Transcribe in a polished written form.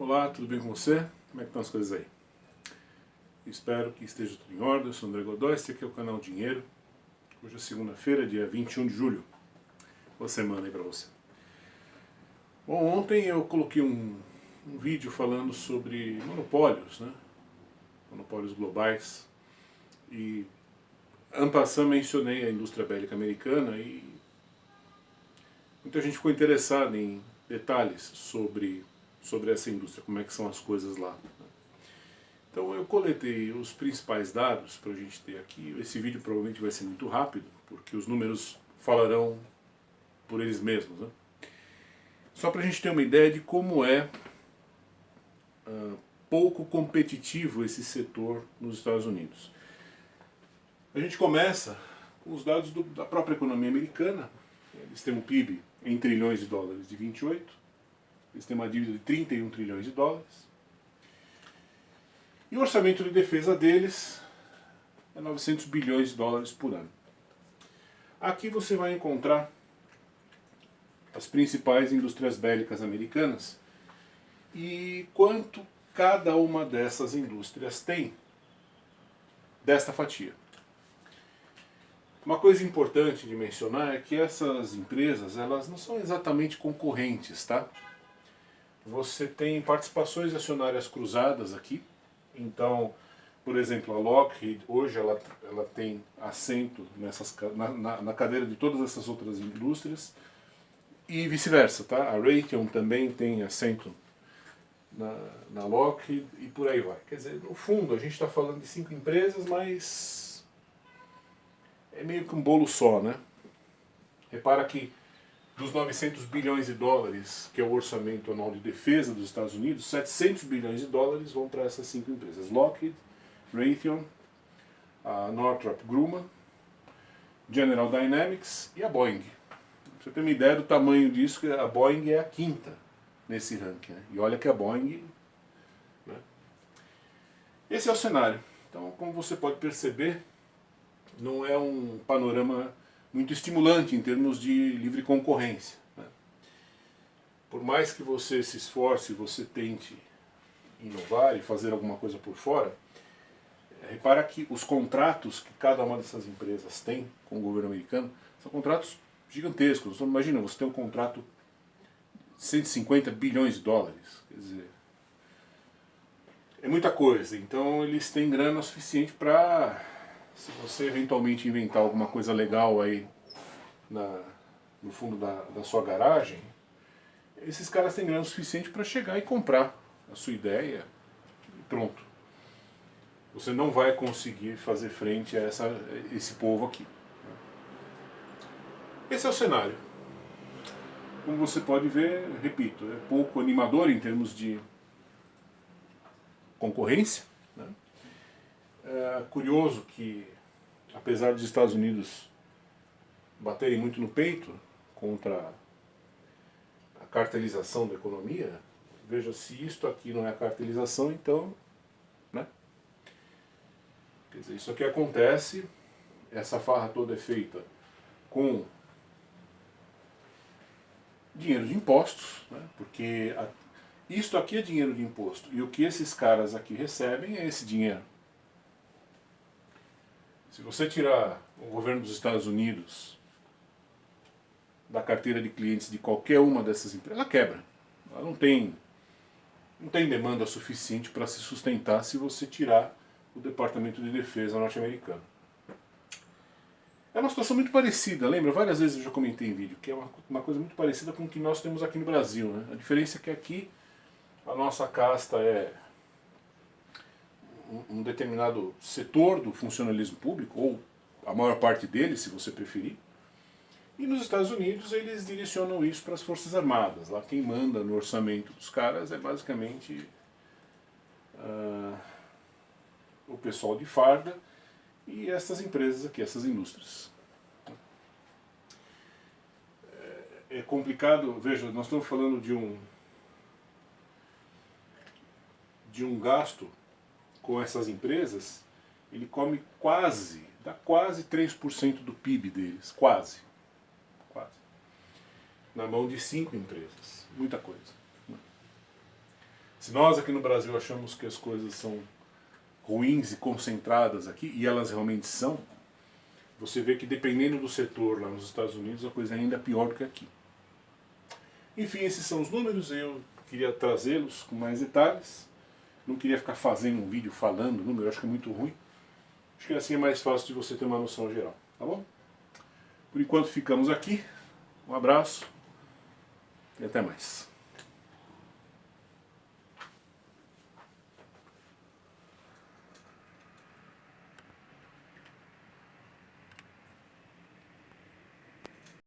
Olá, tudo bem com você? Como é que estão as coisas aí? Espero que esteja tudo em ordem. Eu sou André Godoy, esse aqui é o canal Dinheiro. Hoje é segunda-feira, dia 21 de julho. Boa semana aí pra você. Bom, ontem eu coloquei um vídeo falando sobre monopólios, né? Monopólios globais. E, en passant, mencionei a indústria bélica americana e muita gente ficou interessada em detalhes sobre essa indústria, como é que são as coisas lá. Então eu coletei os principais dados para a gente ter aqui. Esse vídeo provavelmente vai ser muito rápido, porque os números falarão por eles mesmos, né? Só para a gente ter uma ideia de como é pouco competitivo esse setor nos Estados Unidos. A gente começa com os dados da própria economia americana. Eles têm um PIB em trilhões de dólares de 28, eles têm uma dívida de 31 trilhões de dólares. E o orçamento de defesa deles é 900 bilhões de dólares por ano. Aqui você vai encontrar as principais indústrias bélicas americanas e quanto cada uma dessas indústrias tem desta fatia. Uma coisa importante de mencionar é que essas empresas, elas não são exatamente concorrentes, tá? Você tem participações acionárias cruzadas aqui. Então, por exemplo, a Lockheed, hoje ela tem assento na cadeira de todas essas outras indústrias e vice-versa, tá? A Raytheon também tem assento na Lockheed e por aí vai. Quer dizer, no fundo, a gente está falando de 5 empresas, mas é meio que um bolo só, né? Repara que dos 900 bilhões de dólares, que é o orçamento anual de defesa dos Estados Unidos, 700 bilhões de dólares vão para essas 5 empresas. Lockheed, Raytheon, a Northrop Grumman, General Dynamics e a Boeing. Pra você ter uma ideia do tamanho disso, a Boeing é a 5ª nesse ranking, né? E olha que a Boeing... né? Esse é o cenário. Então, como você pode perceber, não é um panorama muito estimulante em termos de livre concorrência, né? Por mais que você se esforce, você tente inovar e fazer alguma coisa por fora, repara que os contratos que cada uma dessas empresas tem com o governo americano são contratos gigantescos. Então, imagina, você tem um contrato de 150 bilhões de dólares, quer dizer, é muita coisa. Então eles têm grana suficiente para, se você eventualmente inventar alguma coisa legal aí no fundo da sua garagem, esses caras têm grana suficiente para chegar e comprar a sua ideia e pronto. Você não vai conseguir fazer frente a esse povo aqui. Esse é o cenário. Como você pode ver, repito, é pouco animador em termos de concorrência, né? É curioso que, apesar dos Estados Unidos baterem muito no peito contra a cartelização da economia, veja, se isto aqui não é cartelização, então, né? Quer dizer, isso aqui acontece, essa farra toda é feita com dinheiro de impostos, né? Porque isto aqui é dinheiro de imposto, e o que esses caras aqui recebem é esse dinheiro. Se você tirar o governo dos Estados Unidos da carteira de clientes de qualquer uma dessas empresas, ela quebra. Ela não tem demanda suficiente para se sustentar se você tirar o Departamento de Defesa norte-americano. É uma situação muito parecida, lembra? Várias vezes eu já comentei em vídeo, que é uma coisa muito parecida com o que nós temos aqui no Brasil, né? A diferença é que aqui a nossa casta é um determinado setor do funcionalismo público, ou a maior parte dele, se você preferir. E nos Estados Unidos eles direcionam isso para as Forças Armadas. Lá quem manda no orçamento dos caras é basicamente o pessoal de farda e essas empresas aqui, essas indústrias. É complicado, veja, nós estamos falando de um gasto com essas empresas, ele come dá quase 3% do PIB deles, quase. Na mão de 5 empresas, muita coisa. Se nós aqui no Brasil achamos que as coisas são ruins e concentradas aqui, e elas realmente são, você vê que dependendo do setor lá nos Estados Unidos, a coisa é ainda pior do que aqui. Enfim, esses são os números, eu queria trazê-los com mais detalhes. Não queria ficar fazendo um vídeo falando número, acho que é muito ruim. Acho que assim é mais fácil de você ter uma noção geral, tá bom? Por enquanto ficamos aqui. Um abraço e até mais.